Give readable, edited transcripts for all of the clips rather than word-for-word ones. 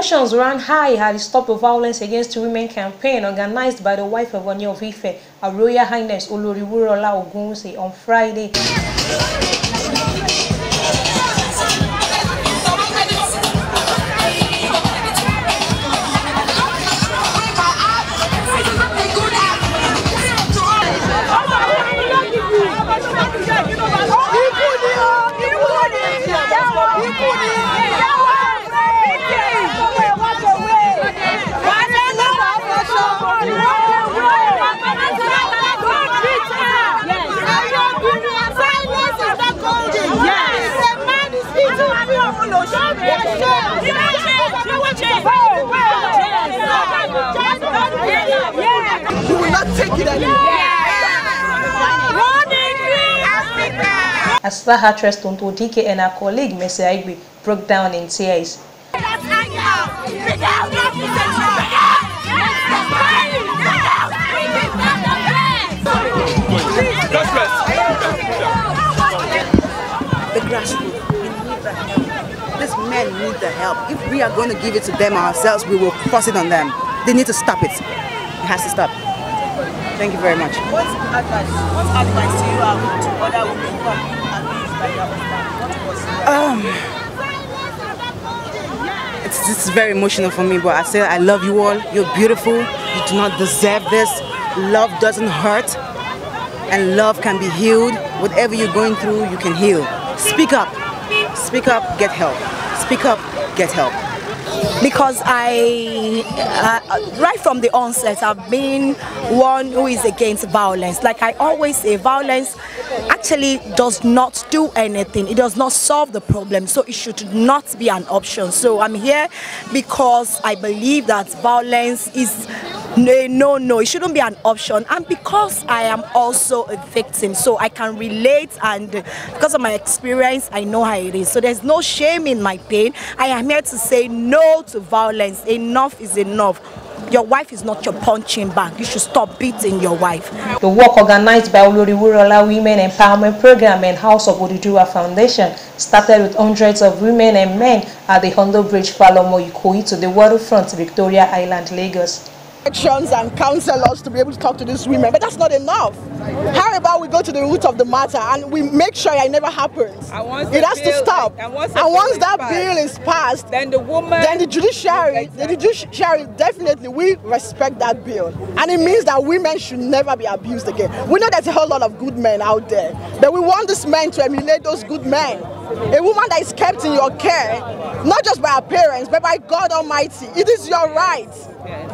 Emotions ran high at the Stop the Violence Against Women campaign organized by the wife of Oni of Ife, Her Royal Highness Oloriwurola Ogunwusi, on Friday. We will not take it anymore. As star actress Tonto, Dikeh and her colleague Mr. Aigbe broke down in tears. The grassroots, we need the help. These men need the help. If we are going to give it to them ourselves, we will force it on them. They need to stop it. It has to stop. Thank you very much. What advice do you have to other women who have been abused by their husband? This is very emotional for me, but I say I love you all. You're beautiful. You do not deserve this. Love doesn't hurt, and love can be healed. Whatever you're going through, you can heal. Speak up. Speak up, get help. Speak up, get help. Because right from the onset, I've been one who is against violence. Like I always say, violence actually does not do anything. It does not solve the problem, so it should not be an option. So I'm here because I believe that violence is no, it shouldn't be an option, and because I am also a victim, so I can relate, and because of my experience, I know how it is. So there's no shame in my pain. I am here to say no to violence. Enough is enough. Your wife is not your punching bag. You should stop beating your wife. The work organized by Oloriwurola Women Empowerment Program and House of Oduduwa Foundation started with hundreds of women and men at the Hondo Bridge, Falomo, Ikoyi to the waterfront, Victoria Island, Lagos. And counselors to be able to talk to these women, but that's not enough. How about we go to the root of the matter and we make sure it never happens? It has to stop. And once that bill is passed, then the judiciary definitely we respect that bill, and it means that women should never be abused again. We know there's a whole lot of good men out there, but we want these men to emulate those good men. A woman that is kept in your care, not just by her parents, but by God Almighty. It is your right,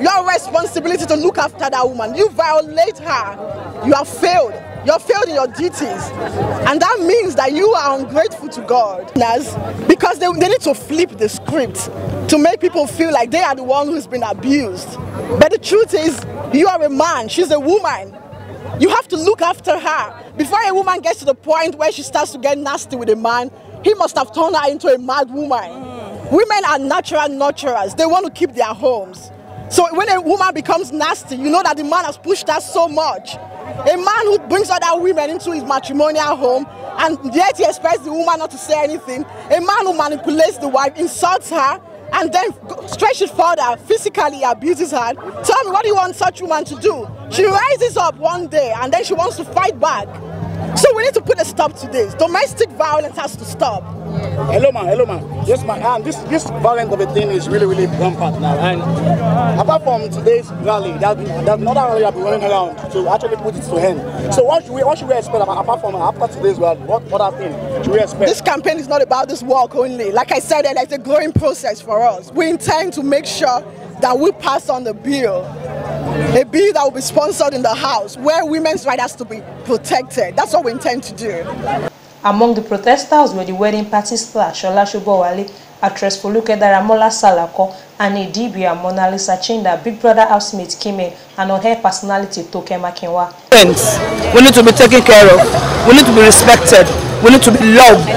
your responsibility to look after that woman. You violate her, you have failed. You're failed in your duties, and that means that you are ungrateful to God. Because they need to flip the script to make people feel like they are the one who's been abused. But the truth is, you are a man, she's a woman. You have to look after her. Before a woman gets to the point where she starts to get nasty with a man, he must have turned her into a mad woman. Women are natural nurturers. They want to keep their homes. So when a woman becomes nasty, you know that the man has pushed her so much. A man who brings other women into his matrimonial home, and yet he expects the woman not to say anything. A man who manipulates the wife, insults her, and then stretch it further, physically abuses her. Tell me, what do you want such woman to do? She rises up one day and then she wants to fight back. So we need to put a stop to this. Domestic violence has to stop. Hello ma'am. Yes ma'am. This violence of a thing is really rampant now. And apart from today's rally, there's another rally I've been running around to actually put it to end. So what should we expect apart from after today's rally? What other thing should we expect? This campaign is not about this walk only. Like I said, it's a growing process for us. We intend to make sure that we pass on the bill. A bill that will be sponsored in the House, where women's rights has to be protected. That's what we intend to do. Among the protesters were the wedding party star Shola Shobowale, actress Foluke Daramola Salako, and Idibia Mona Lisa Chinda, Big Brother housemate came in, and on her personality Toke Makinwa. We need to be taken care of. We need to be respected. We need to be loved.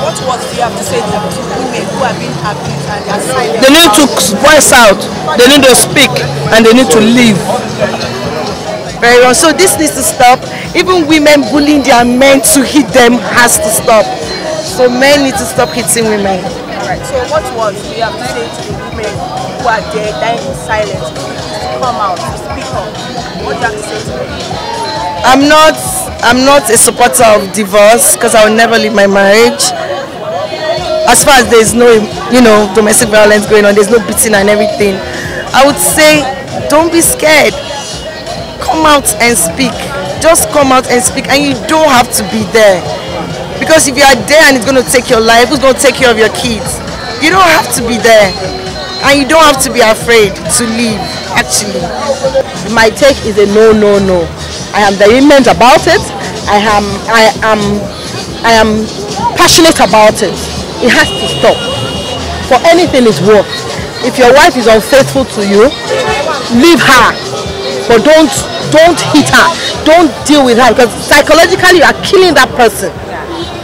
What words do you have to say to women who have been abused and they are silent? They need to voice out. They need to speak, and they need to live. Very well. So this needs to stop. Even women bullying their men to hit them has to stop. So men need to stop hitting women. Right. So what was we have to say to the women who are there dying in silence to come out to speak up? What do you have to say to them? I'm not a supporter of divorce because I will never leave my marriage. As far as there's no, domestic violence going on, there's no beating and everything. I would say, don't be scared. Come out and speak. Just come out and speak, and you don't have to be there. Because if you are there and it's going to take your life, who's going to take care of your kids? You don't have to be there, and you don't have to be afraid to leave. Actually, my take is a no. I am vehement about it. I am passionate about it. It has to stop. For anything is worth. If your wife is unfaithful to you, leave her. But don't hit her. Don't deal with her, because psychologically you are killing that person.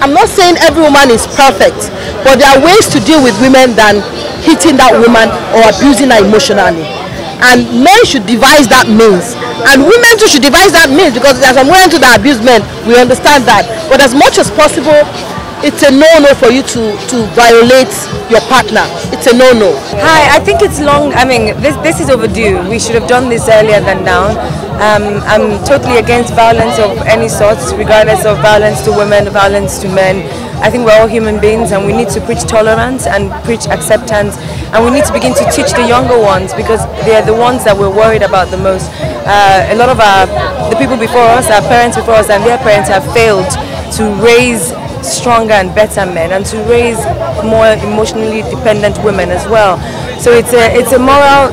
I'm not saying every woman is perfect, but there are ways to deal with women than hitting that woman or abusing her emotionally. And men should devise that means. And women too should devise that means, because there are some women too that abuse men. We understand that. But as much as possible, it's a no-no for you to violate your partner. It's a no-no. Hi, I think it's long. I mean, this is overdue. We should have done this earlier than now. I'm totally against violence of any sort, regardless of violence to women, violence to men. I think we're all human beings, and we need to preach tolerance and preach acceptance, and we need to begin to teach the younger ones, because they're the ones that we're worried about the most. A lot of the people before us, our parents before us, and their parents have failed to raise stronger and better men, and to raise more emotionally dependent women as well. So it's a moral,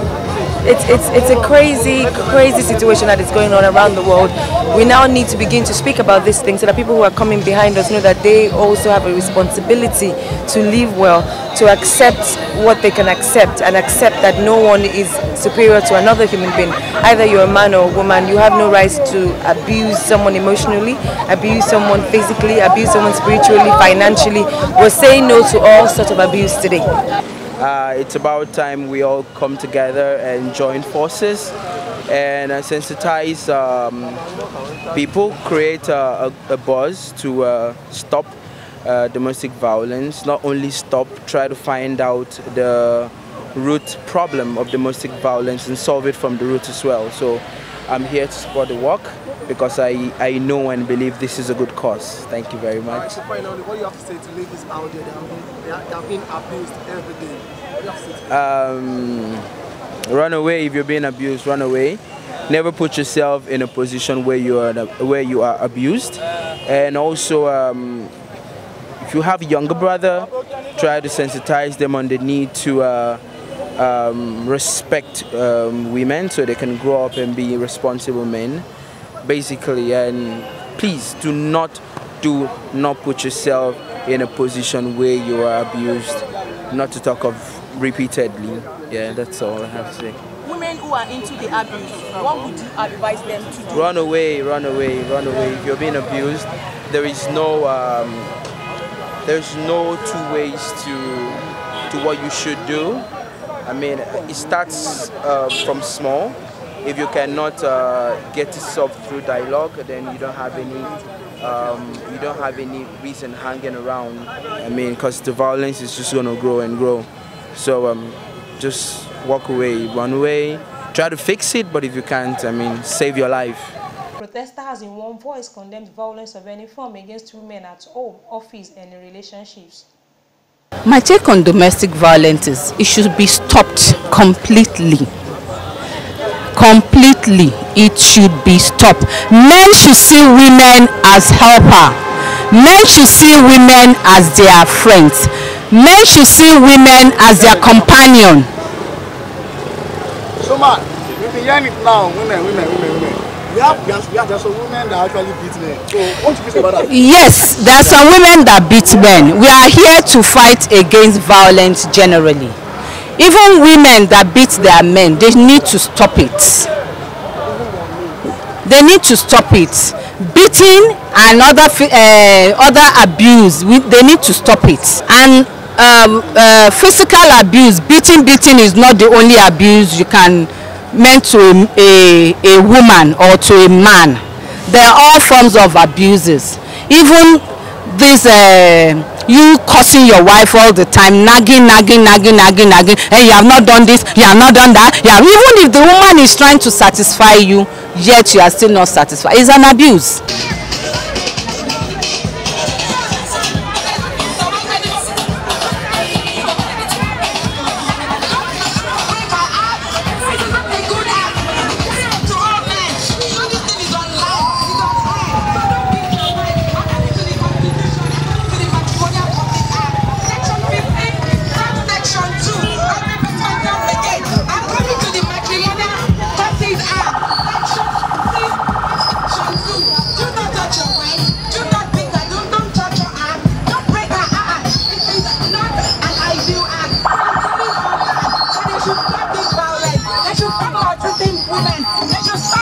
it's a crazy situation that is going on around the world. We now need to begin to speak about these things so that people who are coming behind us know that they also have a responsibility to live well, to accept what they can accept, and accept that no one is superior to another human being. Either you're a man or a woman, you have no right to abuse someone emotionally, abuse someone physically, abuse someone spiritually, financially. We're saying no to all sorts of abuse today. It's about time we all come together and join forces and sensitize people, create a buzz to stop domestic violence. Not only stop, try to find out the root problem of domestic violence and solve it from the root as well. So I'm here to support the work because I know and believe this is a good cause. Thank you very much. So finally, what do you have to say to ladies out there that are being abused every day? What do you have to say to them? Run away. If you're being abused, run away. Never put yourself in a position where you are abused. And also, if you have a younger brother, try to sensitize them on the need to respect women so they can grow up and be responsible men, basically. And please do not put yourself in a position where you are abused, not to talk of repeatedly. Yeah, that's all I have to say. Women who are into the abuse, what would you advise them to do? Run away, run away, run away. If you're being abused, there's no two ways to what you should do. I mean, it starts from small. If you cannot get yourself through dialogue, then you don't have any reason hanging around. I mean, because the violence is just gonna grow and grow. So just walk away, run away, try to fix it. But if you can't, I mean, save your life. Protesters in one voice condemned violence of any form against women at home, office, and in relationships. My take on domestic violence is it should be stopped completely. Completely, it should be stopped. Men should see women as helper. Men should see women as their friends. Men should see women as their companion. So man, we've been hearing it now, women. We have some women that actually beat men. So what do you say about that? Yes, there are some women that beat men. We are here to fight against violence generally. Even women that beat their men, they need to stop it. They need to stop it. Beating and other abuse, they need to stop it. And physical abuse, beating is not the only abuse you can meant to a woman or to a man. There are all forms of abuses. Even this you cursing your wife all the time, nagging, and you have not done this, you have not done that. Yeah, even if the woman is trying to satisfy you, yet you are still not satisfied. It's an abuse. Women.